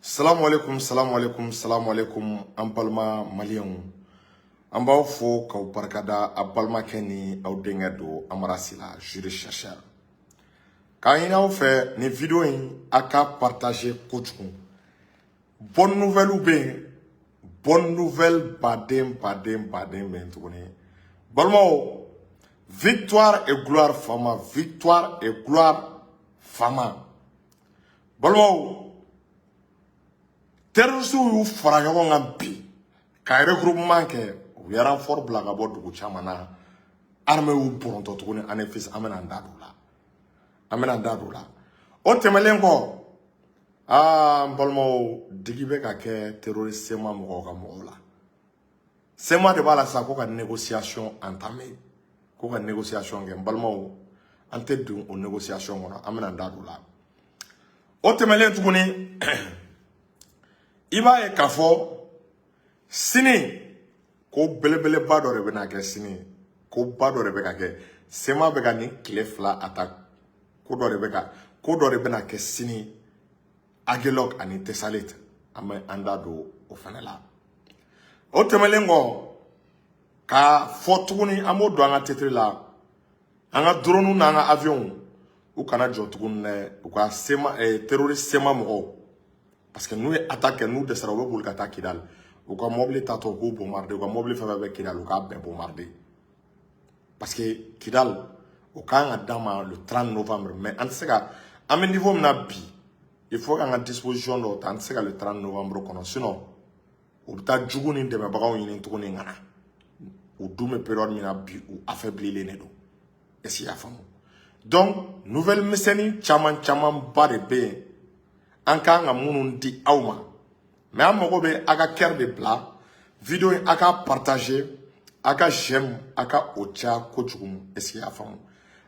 Salam alaikum, salam alaikum, salam alaikum, an balima maliyɛnw. An b'aw fo k'aw barikada a balimakɛ ni aw denkɛ don Amarasi la Jules Chercheur. K'a ɲini aw fɛ nin vidéo in a ka partager kojugu. Bonne nouvelle bɛ yen, bonne nouvelle baden bɛ yen tuguni. Balimaw, victoire et gloire Fama, victoire et gloire Fama. Balimaw, terroristes y'u fara ɲɔgɔn kan bi ka regroupement kɛ u ye renfort bila ka bɔ dugu caman na armée y'u bɔrɔntɔ tuguni ANEFIS an bɛna an da don la o tɛmɛlen kɔ n balimaw digi bɛ ka kɛ terroriste sema mɔgɔw ka mɔgɔw la sema de b'a la sisan ko ka négociation entamé ko ka négociation kɛ n balimaw an tɛ don o négociation kɔnɔ an bɛna an da don la o tɛmɛlen tuguni i b'a ye k'a fɔ sini ko belebeleba dɔ de bɛna kɛ sini ko ba dɔ de bɛ ka kɛ sema bɛ ka nin tile fila a ta ko dɔ de bɛna kɛ sini Aguelok ani Tessalit an bɛ an da don o fana la o tɛmɛlen kɔ k'a fɔ tuguni an b'o don an ka titiri la an ka drone n'an ka avion u kana jɔ tuguni dɛ u ka sema terroriste sema mɔgɔw parce que nous attaquons nous dɛsɛra u bɛ boli ka taa Kidal u ka mobili tatɔ u k'u bombarder u ka mobili fɛn fɛn bɛ Kidal u k'a bɛɛ bombarder parce que Kidal o kan ka d'an ma le 30 novembre mais an tɛ se ka an bɛ niveau min na bi il faut k'an ka disposition dɔw ta an tɛ se ka le 30 novembre kɔnɔ sinon u bɛ taa jugu ni dɛmɛbagaw ɲini tuguni ka na u dun bɛ période min na bi u affaiblilen de don est-ce que i y'a faamu donc nouvelle misɛnnin caman ba de bɛ yen an kan ka minnu di aw ma mais an mago bɛ a ka cœur de bila vidéo in a ka partager a ka j'aime a ka o caya kojugu est-ce que i y'a faamu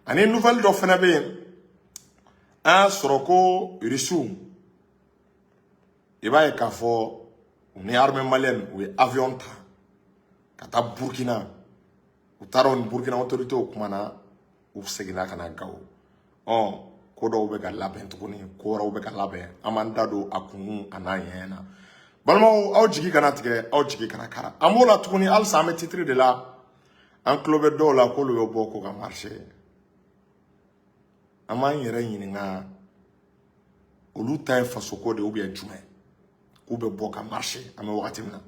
ani nouvelle dɔ fana bɛ yen an y'a sɔrɔ ko Russiw i b'a ye k'a fɔ u ni armée malienne u ye avion ta ka taa Burkina u taara ni Burkina autorités kumana u seginna ka na Gao ko dɔw bɛ ka labɛn tuguni ko wɛrɛw bɛ ka labɛn an b'an da don a kunkun a n'a ɲɛɲɛ na balimaw aw jigi kana tigɛ aw jigi kana kara an b'o la tuguni halisa an bɛ titiri de la an tulo bɛ dɔw la k'olu bɛ bɔ ko ka marché an b'an yɛrɛ ɲininka olu ta ye fasoko de ou bien jumɛn k'u bɛ bɔ ka marché an bɛ wagati min na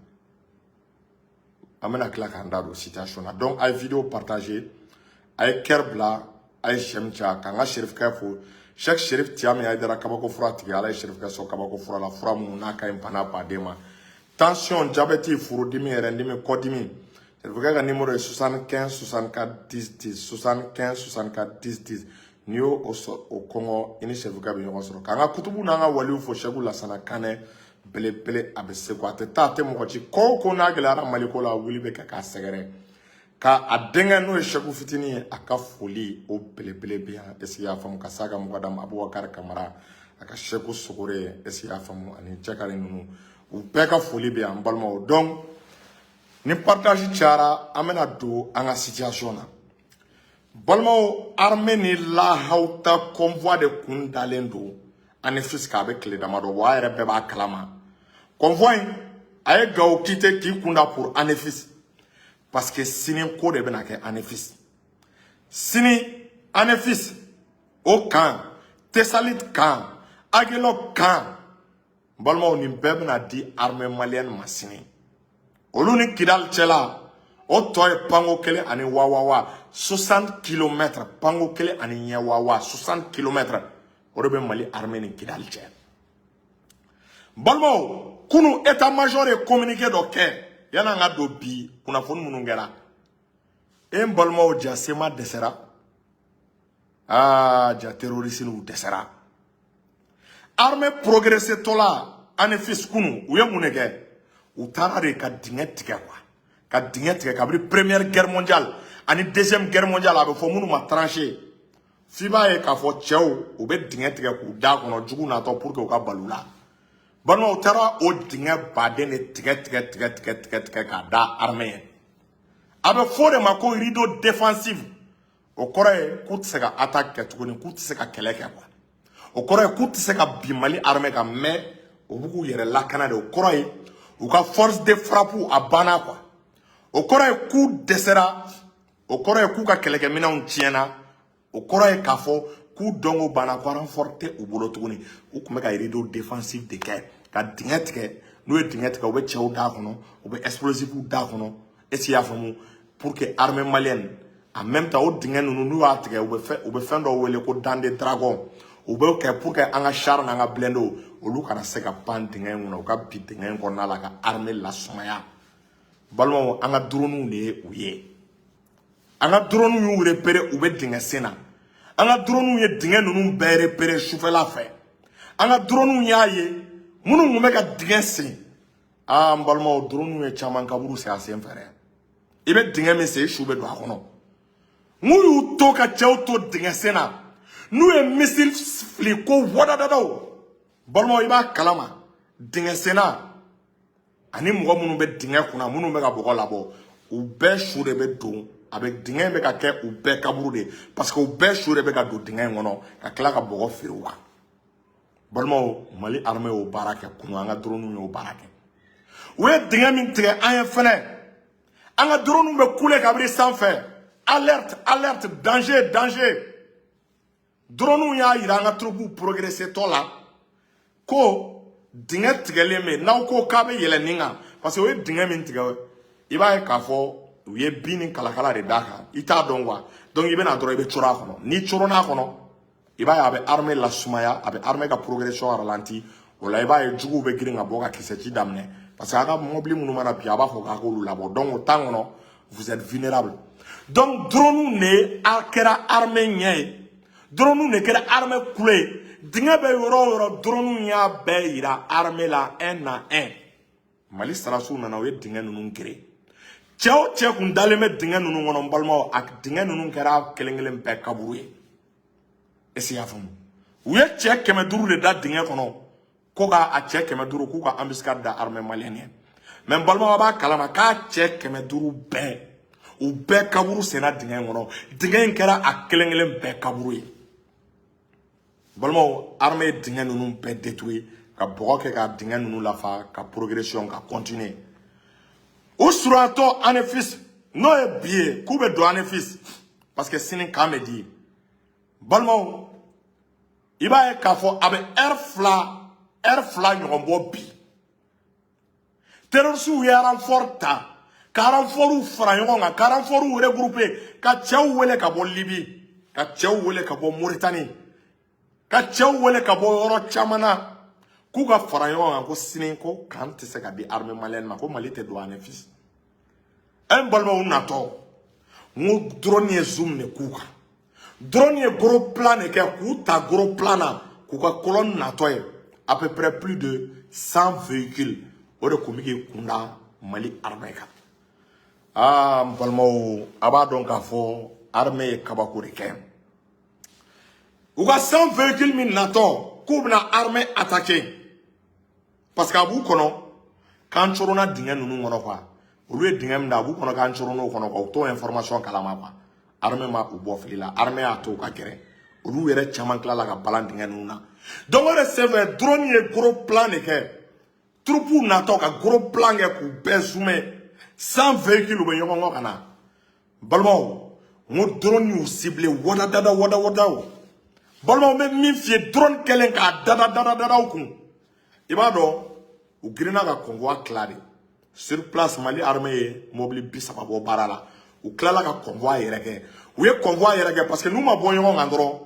an bɛna tila k'an da don situation na donc a ye vidéo partager a ye cœur bila a ye j'aime caya k'an ka Serifukɛ fo Cheikh Cherif Tiame Aidara kabako fura tigɛ ala ye Serifukɛ sɔn kabako fura la fura minnu n'a ka ɲi bana baden ma tension diabète furudimi yɛrɛdimi kɔdimi Serifukɛ ka numéro ye 75 64 10 10 75 64 10 10 n'i y'o o kɔngɔ i ni Serifukɛ bɛ ɲɔgɔn sɔrɔ k'an ka kutubu n'an ka waliw fo Cheikh Lasana Kanɛ belebele a bɛ Segu a tɛ taa a tɛ mɔgɔ ci ko o ko n'a gɛlɛyara Maliko la wuli bɛ kɛ k'a sɛgɛrɛ k'a denkɛ n'o ye Cheikh fitinin ye a ka foli o belebele bɛ yan est-ce que i y'a faamu ka s'a ka mɔgɔ d'a ma Abubakar Kamara a ka Cheikh Sogore est-ce que i y'a faamu ani Cɛkari ninnu u bɛɛ ka foli bɛ yan n balimaw donc ni partage cayara an bɛna don an ka situation na balimaw armée ni lahaw ta convoi de kun dalen don ANEFIS k'a bɛ tile damadɔ wa a yɛrɛ bɛɛ b'a kalama convoi in a ye Gao quitté k'i kunda pour ANEFIS parce que sini ko de bɛna kɛ ANEFIS sini ANEFIS o kan Tessalit kan Aguelok kan balimaw nin bɛɛ bɛna di armée malienne ma sini olu ni Kidal cɛla o tɔ ye pango kelen ani wawawa 60 km pango kelen ani ɲɛ wawa 60 km o de bɛ Mali armée ni Kidal cɛ balimaw kunu état major ye communiqué dɔ kɛ yana nga do bi kunnafoni minnu kɛra en balimaw ja sema dɛsɛra ja terroriste u dɛsɛra armée progressé tɔla ANEFIS kunu u ye mun de kɛ u taara de ka dingɛ tigɛ quoi ka dingɛ tigɛ kabiri première guerre mondiale ani deuxième guerre mondiale a bɛ fɔ minnu ma tranché f'i b'a ye k'a fɔ cɛw u bɛ dingɛ tigɛ k'u da kɔnɔ jugu natɔ pour que u ka balu la balimaw u taara o dingɛ baden de tigɛ k'a da armée ye a bɛ fɔ de ma ko rideau défensif o kɔrɔ ye k'u tɛ se ka attaque kɛ tuguni k'u tɛ se ka kɛlɛ kɛ quoi o kɔrɔ ye k'u tɛ se ka bin Mali armée kan mais o bugu yɛrɛ lakana de o kɔrɔ ye u ka force de frappe a banna quoi o kɔrɔ ye k'u dɛsɛra o kɔrɔ ye k'u ka kɛlɛkɛminɛnw tiɲɛna o kɔrɔ ye k'a fɔ k'u dɔnko banna ko renfort tɛ u bolo tuguni u tun bɛ ka rideau défensif de kɛ ka dingɛ tigɛ n'u ye dingɛ tigɛ u bɛ cɛw d'a kɔnɔ u bɛ explosifs d'a kɔnɔ est-ce que i y'a faamu pour que armée malienne en même temps o dingɛ ninnu n'u y'a tigɛ u bɛ fɛn dɔ wele ko dan de dragon u b'o kɛ pour que an ka char n'an ka blindés olu kana se ka pan dingɛ in kɔnɔ u ka bi dingɛ in kɔnɔna la ka armée lasumaya balimaw an ka drones de ye u ye an ka drones y'u repérer u bɛ dingɛ sen na an ka drones ye dingɛ ninnu bɛɛ repérer sufɛla fɛ an ka drones y'a ye minnu tun bɛ ka dingɛ sen n balimaw drones ye caman kaburu sen a sen fɛ dɛ i bɛ dingɛ min sen su bɛ don a kɔnɔ n'u y'u to ka cɛw to dingɛ sen na n'u ye missile fili ko wadadadaw balimaw i b'a kalama dingɛ sen na ani mɔgɔ minnu bɛ dingɛ kunna minnu bɛ ka bɔgɔ labɔ u bɛɛ su de bɛ don a bɛ dingɛ in bɛ ka kɛ u bɛɛ kaburu de parce que u bɛɛ su de bɛ ka don dingɛ in kɔnɔ ka tila ka bɔgɔ feere u kan balimaw Mali armée y'o baara kɛ kunu an ka drones y'o baara kɛ u ye dingɛ min tigɛ an ye fɛnɛ an ka drones bɛ kule kabiri sanfɛ alerte alerte danger danger drones y'a yira an ka troupes progresser tɔ la ko dingɛ tigɛlen bɛ n'aw ko k'a bɛ yɛlɛ nin kan parce que o ye dingɛ min tigɛ i b'a ye k'a fɔ u ye bin ni kalakala de d'a kan i t'a dɔn quoi donc i bɛna dɔrɔn i bɛ coro a kɔnɔ n'i coronna a kɔnɔ i b'a ye a bɛ armée lasumaya a bɛ armée ka progression ralenti o la i b'a ye juguw bɛ girin ka bɔ ka kisɛci daminɛ parce que a ka mobili minnu mana bi a b'a fɔ k'a k'olu labɔ donc o temps kɔnɔ vous êtes vulnérable donc drone de kɛra armée ɲɛ ye drone de kɛra armée kule ye dingɛ bɛ yɔrɔ o yɔrɔ drone y'a bɛɛ yira armée la un à un Mali sarasiw nana u ye dingɛ ninnu gere cɛ o cɛ kun dalen bɛ dingɛ ninnu kɔnɔ n balimaw a dingɛ ninnu kɛra kelen kelen bɛɛ kaburu ye est-ce que i y'a faamu u ye cɛ 500 de da dingɛ kɔnɔ ko k'a cɛ 500 k'u ka embuscade da armée malienne ye mais n balimaw a b'a kalama k'a cɛ 500 bɛɛ u bɛɛ kaburu senna dingɛ in kɔnɔ dingɛ in kɛra a kelen kelen bɛɛ kaburu ye balimaw armée ye dingɛ ninnu bɛɛ détruire ka bɔgɔ kɛ ka dingɛ ninnu lafa ka progression ka continuer u suratɔ ANEFIS n'o ye bi ye k'u bɛ don ANEFIS parce que sini kan bɛ di balimaw i b'a ye k'a fɔ a bɛ heure fila ɲɔgɔn bɔ bi terrorisiw ye renfort ta ka renforts fara ɲɔgɔn kan ka renforts regrouper ka cɛw wele ka bɔ Libye ka cɛw wele ka bɔ Mauritanie ka cɛw wele ka bɔ yɔrɔ caman na k'u ka fara ɲɔgɔn kan ko sini ko kan tɛ se ka di armée malienne ma ko Mali tɛ don ANEFIS un balimaw natɔ n ko drone ye zoom de k'u kan drone ye gros plan de kɛ k'u ta gros plan na k'u ka colonne natɔ ye à peu près plus de 100 véhicules o de tun bɛ k'i kunda Mali armée kan n balimaw a b'a dɔn k'a fɔ armée ye kabako de kɛ u ka 100 véhicules min natɔ k'u bɛna armée attaquer parce que a b'u kɔnɔ k'an coronna dingɛ ninnu kɔnɔ quoi olu ye dingɛ min da a b'u kɔnɔ k'an coronn'o kɔnɔ quoi u t'o information kalama quoi armée ma u bɔ fili la armée y'a to u ka gɛrɛ olu yɛrɛ caman tilala ka balan dingɛ ninnu na donc o de senfɛ drone ye gros plan de kɛ troupew natɔ ka gros plan kɛ k'u bɛɛ zoomer 100 véhicules u bɛ ɲɔgɔn kɔ ka na balimaw n ko drone y'u ciblé wadadada wadawadaw balimaw n bɛ min f'i ye drone kɛlen k'a dadadadadaw kun i b'a dɔn u girinna ka convoi tila de sur place Mali armée ye mobili 30 bɔ baara la u tilala ka convoi yɛrɛ kɛ u ye convoi yɛrɛ kɛ parce que n'u ma bɔ ɲɔgɔn kan dɔrɔn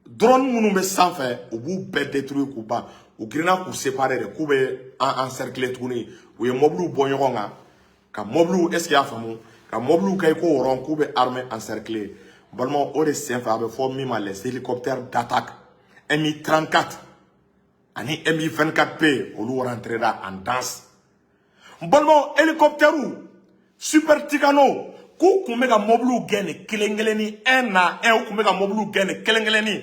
drone minnu bɛ sanfɛ u b'u bɛɛ détruire k'u ban u girinna k'u séparer de k'u bɛ encercler tuguni u ye mobiliw bɔ ɲɔgɔn kan ka mobiliw est-ce que i y'a faamu ka mobiliw kɛ i ko rond k'u bɛ armée encercler balimaw o de senfɛ a bɛ fɔ min ma les hélicoptères d'attaque Mi-34 ani Mi-24P olu rentrera en danse balimaw hélicoptère Super Tucano k'u kun bɛ ka mobiliw gɛn ni kelen kelen ni un à un u kun bɛ ka mobiliw gɛn ni kelen kelen ni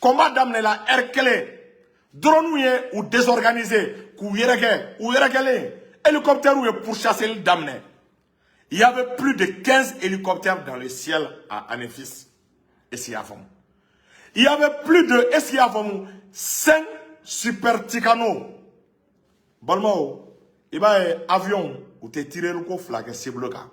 combat daminɛla heure kelen drone ye u désorganiser k'u yɛrɛkɛlen hélicoptère ye pourchasseli daminɛ il y avait plus de 15 hélicoptères dans le ciel à ANEFIS est-ce qu'il y a faamu il y avait plus de est-ce qu'il y a faamu 5 Super Tucano balma il va avion ou te tirer le coup flaque cible ka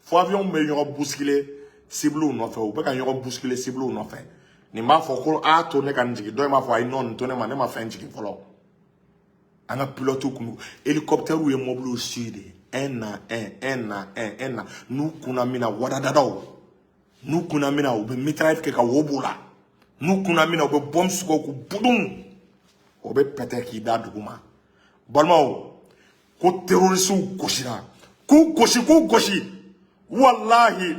faut avion me yoro bousculer cible ou non fait ou pas yoro bousculer cible ou non fait ni ma faut ko a tourner kan jigi do ma faut ay non tourner ma ne ma fait jigi folo anga pilote ku hélicoptère ou mobile au sud un nous kuna mina wadadadaw nous kuna mina ou be mitraille ke ka wobula nous kuna mina ou be bomb suko ku budum ou be péter ki da duguma balma ko terroriste goshira ku goshi wallahi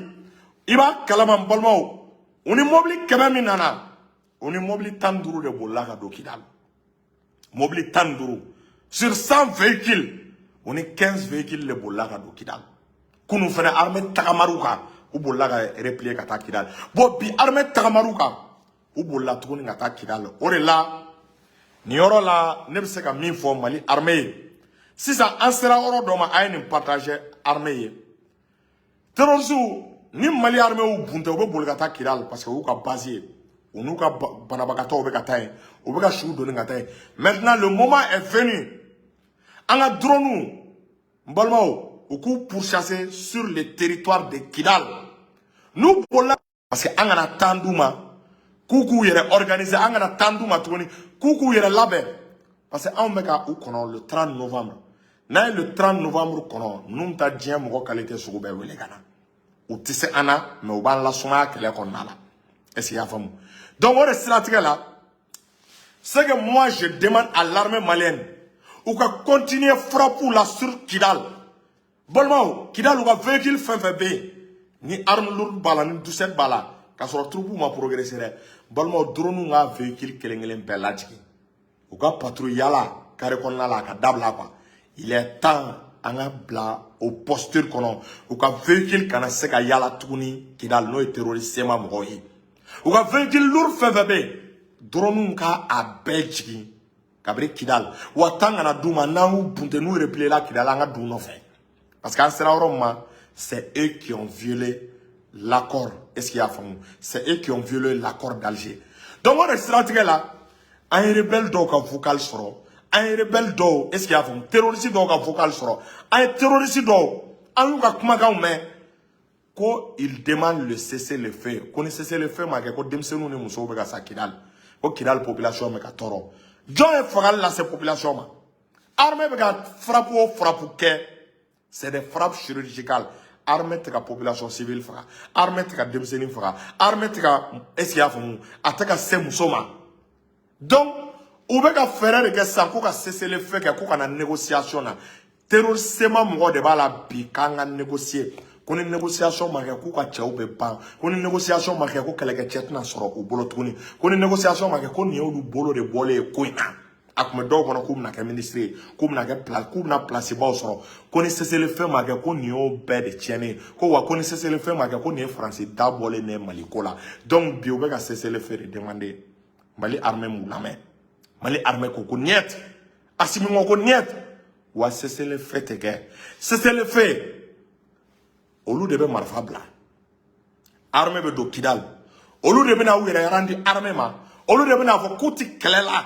iba kalama balma oni mobile kebe min nana oni mobile tanduru de bolla ka do kidal mobile tanduru sur 100 véhicules on est 15 véhicules le bolla ka do kidal kunu fene armée takamaruka ou bolla ka replier ka ta kidal bo bi armée takamaruka ou bolla tuguni ka ta kidal ore la ni yoro la ne be se ka min fo Mali armée si ça en sera oro do ma ay ni partager armée terroristes ni Mali armée ou bunte ou be bolla ka ta kidal parce que ou ka base ou nous ka banabagato ou be ka ta ou be ka chou donner ka ta maintenant le moment est venu on a drone ou pourchasser sur le territoire de Kidal. Nous voilà parce que on a tandouma coucou yere organisé on a tandouma toni coucou yere labé parce que on meka ou kono le 30 novembre. Na le 30 novembre kono nous ta dien mo qualité sur be wele gana. Ou tisse ana mais ou ban la soma kele konala. Est-ce qu'il y a femme? Donc on est stratégique là. C'est que moi je demande à l'armée malienne ou qu'à continuer frapper la sur Kidal. Bolmao, Kidal ou qu'à véhicule fin B, ni arme lourde bala, ni 17 bala, qu'à soit troupe ou ma progresser. Bolmao, drone ou un véhicule qui est peladjiki. Ou qu'à patrouille là, carré qu'on a là, qu'à dabla quoi. Il est temps, en un bla, au posture qu'on a, ou qu'à véhicule qu'on a sec à yala tourni, Kidal no est terroriste, c'est ma mouille. Ou qu'à véhicule lourd fin B, drone ou qu'à à Belgique. Kabri Kidal watanga na duma na ou bunte nous replier là Kidal nga dou no fait parce qu'en sera Roma c'est eux qui ont violé l'accord est-ce qu'il y a fond c'est eux qui ont violé l'accord d'Alger donc on est stratégique là un rebelle donc un vocal soro un rebelle donc est-ce qu'il y a fond terroriste donc un vocal soro un terroriste donc en ka kuma ka mais ko il demande le cesser le feu ko ne cesser le feu ma ko demsenu ne muso be ka sa Kidal ko Kidal population me ka toro John est fagal là cette population. Armée regarde frappe ou frappe que c'est des frappes chirurgicales. Armée de la population civile fera. Armée de la démocratie fera. Armée de la SIA fera. Attaque ces moussouma. Donc, ou bien faire que ça pour cesser le fait que qu'on a négociation là. Terroristement moi de bala bi quand on négocier. Qu'on une négociation marquée qu'on a tchao beban. Qu'on une négociation marquée qu'on quelqu'un tchète n'a soro ou bolo tourni. Qu'on une négociation marquée qu'on y a du bolo de bolé koina. Akme do qu'on a comme na ministre, comme na place, comme na place bas soro. Qu'on est cessé le fait marqué qu'on y a bed de tienne. Qu'on est cessé le fait marqué qu'on est français d'abord ne malikola. Donc biobé a cessé le fait de demander. Mali armée moulame. Mali armée koko niet. Asimi koko niet. Ou a cessé le fait de guerre. Cessé le fait. Olu de be marfa bla armée be do Kidal olu de be na wira randi armée ma olu de be na fo kuti kelela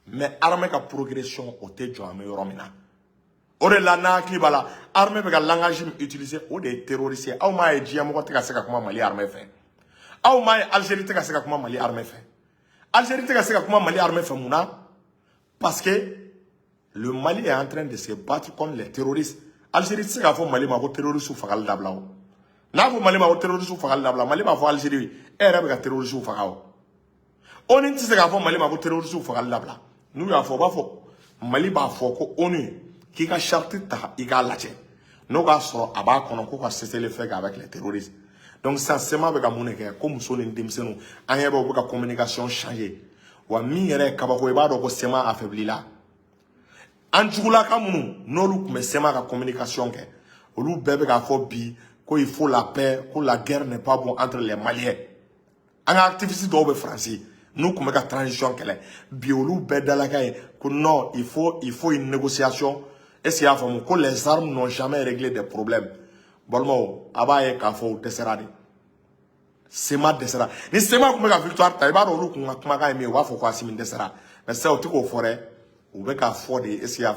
mais armée ka progression o te jo ame romina ore la na klibala armée be ka langage utiliser o de terroriste aw ma e jiam ko te ka seka kuma Mali armée fait aw ma e Algérie te ka seka kuma Mali armée fait Algérie te ka seka kuma Mali armée fait muna parce que le Mali est en train de se battre contre les terroristes. Algérie c'est qu'à fond Mali ma ko terroriste fagal dabla o na fo Mali ma ko terroriste fagal dabla Mali ma fo Algérie era be ka terroriste fagal on ne c'est qu'à fond Mali ma ko terroriste fagal dabla nous ya fo ba fo Mali ba fo ko onu ki ka charte ta i ka lache no ka so aba kono ko ka cesser le fait avec les terroristes donc ça c'est ma be ka moneke comme so ne demsenu an yeba be ka communication changer wa mi yere ka ba ko e ba do ko sema affaibli là Anjula kamunu nolu kume sema ka communication ke olu bebe ka fo bi ko il faut la paix ko la guerre n'est pas bon entre les Maliens anga activiste do be français nous kume ka transition kele bi olu be dalaka ko non il faut une négociation et c'est à fond que les armes n'ont jamais réglé des problèmes bolmo abaye ka fo desserade sema desera ni sema kume ka victoire ta ba olu kuma ka mi wa fo ko asimi desera mais c'est au tiko forêt ou be ka fo de est-ce qu'il y a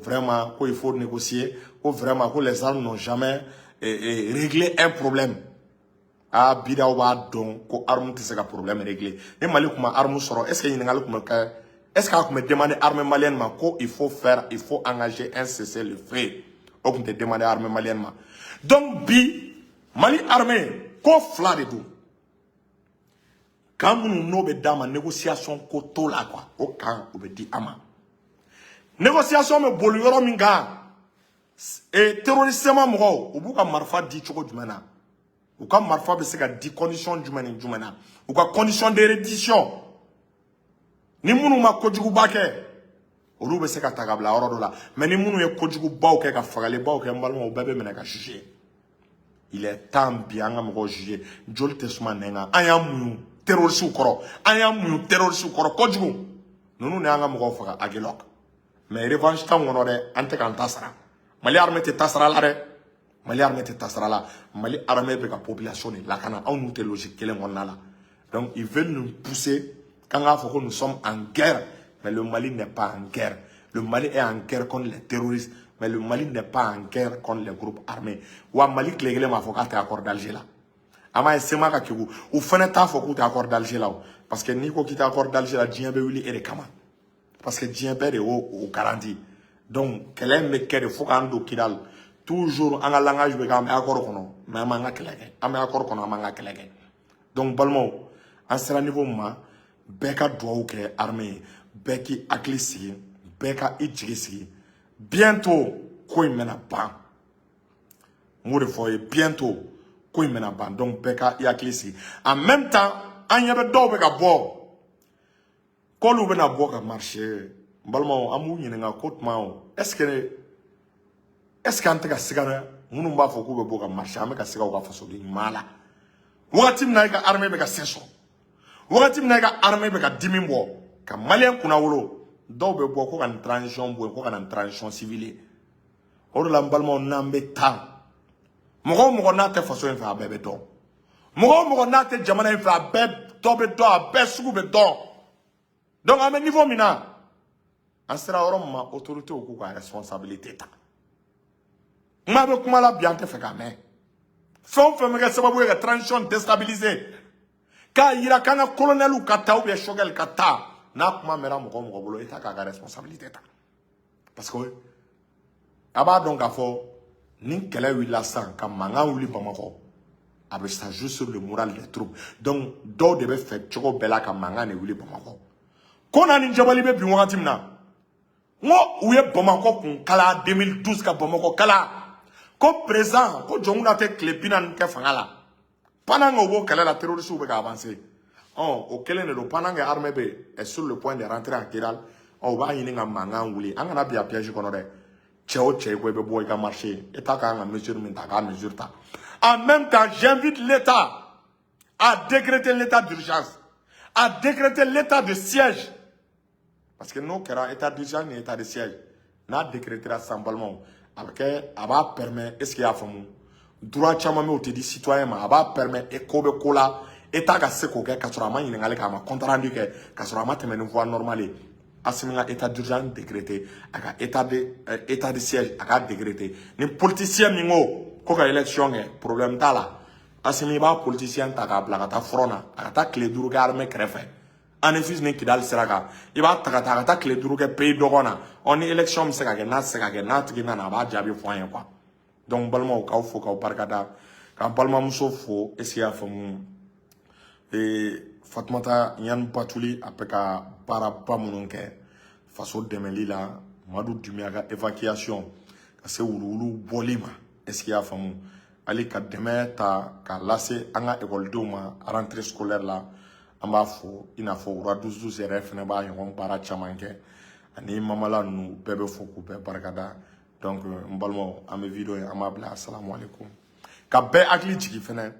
vraiment il faut négocier, ko vraiment que les armes n'ont jamais réglé un problème. Ah bida wa don ko arme te se ka problème réglé. Et Mali kuma arme soro est-ce que yingal kuma ka est-ce qu'on me demande armée malienne ma ko il faut engager un cessez-le-feu. On te demander armée malienne ma. Donc bi Mali armée ko fla de tout. Quand nous n'avons pas de négociation koto la quoi, au camp on be di ama. Négociation me boluyoro minga et terrorisme mo o buka marfa di choko jumana. Ou ka marfa be se ka di condition jumana. Ou ka condition de reddition. Ni munu ma kojugu bake. Olu be se ka tagabla oro la. Mais ni munu ye kojugu ba o ke ka fagale ba o ke mbalmo o bebe mena ka juger. Il est temps bien nga mo juger. Jol tesuma nenga ayamu terroriste koro. Ayamu terroriste koro kojugu. Nunu ne anga mo faga agelok. Mais revanche tan wono de ante kan tasara. Mali armée te tasara la de. Mali armée te tasara la. Mali armée be ka population ni lakana on nous te logique kelen wonna la. Donc ils veulent nous pousser quand nous sommes en guerre, mais le Mali n'est pas en guerre. Le Mali est en guerre contre les terroristes, mais le Mali n'est pas en guerre contre les groupes armés. Ou Mali klégele ma foka te accord d'Alger là. Ama esema ka kibu ou feneta foku te accord d'Alger là parce que niko ki te accord d'Alger là djembe wili ere kama. Parce que djembe de o garantie. Donc kelen me kere foka ando kidal toujours en langage be ka me accord kono mais manga kelege. Ame accord kono manga kelege. Donc balmo en ce niveau ma Beka doit que armée, Beki aglisi, Beka idjisi. Bientôt, quoi mena ban. Moure foye, bientôt, quoi mena ban. Donc Beka aglisi. En même temps, on y avait deux Beka bo. Quand on vient bo ka marché, balmo amu y nga côte mao. Est-ce qu'en te ka sigara, munu mba foku be bo ka marché, ame ka sigara ka faso di mala. Watim na ka armée Beka seso. Wakati mnaka armée be ka dimi bo ka malien kuna wolo do be bo ko kan transition bo ko kan transition civile o la mbalmo nambe ta mogo na te faso en fa bebe do mogo na te jamana en fa bebe do be do be sugu be do donc à niveau mina en sera ma autorité ou ko responsabilité ta ma be kuma la bien te fe ka me fon fe me ka sababu ka transition déstabiliser ka yira kana colonel ou kata ou bien shogel kata na kuma mera mo bolo eta ka responsabilité ta parce que aba donc afo ni kele wila san ka manga wuli bamako abe ça joue sur le moral des troupes donc do debe fait choko bela ka manga ne wuli bamako kona ni jabali be bi wakati mna ngo uye bamako kun kala 2012 ka bamako kala ko présent ko jonguna te klepina nke fangala pendant que la terroriste va avancer, au pendant que l'armée est sur le point de rentrer en Kiral, on va y aller en manga ouli. On a bien piégé qu'on aurait. Tchéo quoi be boy marché. Et t'as qu'à mesure ta. En même temps, j'invite l'État à décréter l'état d'urgence, à décréter l'état de siège. Parce que nous, qui avons état d'urgence et état de siège, n'a décrété rassemblement. Avec va permettre, est-ce qu'il y a famou? Droit chamame ou te dit citoyen ma va permettre ekobe kola état ka se ko ke kasorama yin ngale ka ma compte rendu ke kasorama te menu voie normale asimina état d'urgence décrété aka état de siège aka décrété ni politicien mingo ko ka élection e problème tala asimi ba politicien ta ka bla ta frona aka ta clé duru ga armée krefe en fils ni kidal seraka iba ta clé duru ke pays dogona on élection mi se ka ke na tigi na ba jabi foyen quoi. Donc, balma au fo ka barkada ka balma muso fo esia famu Fatmata Yan Batuli apeka para pamunonke faso demeli la madu dumiaga évacuation ka se wulu bolima esia famu ali ka demeta ka lase anga école doma rentrée scolaire la amba fo ina fo ra 12 RF ne ba yon para chamanke ani mamala nu bebe fo ku be barkada. Donc, mbalmo ame vidéo amable assalamu alaikum. Ka be akli jigi fene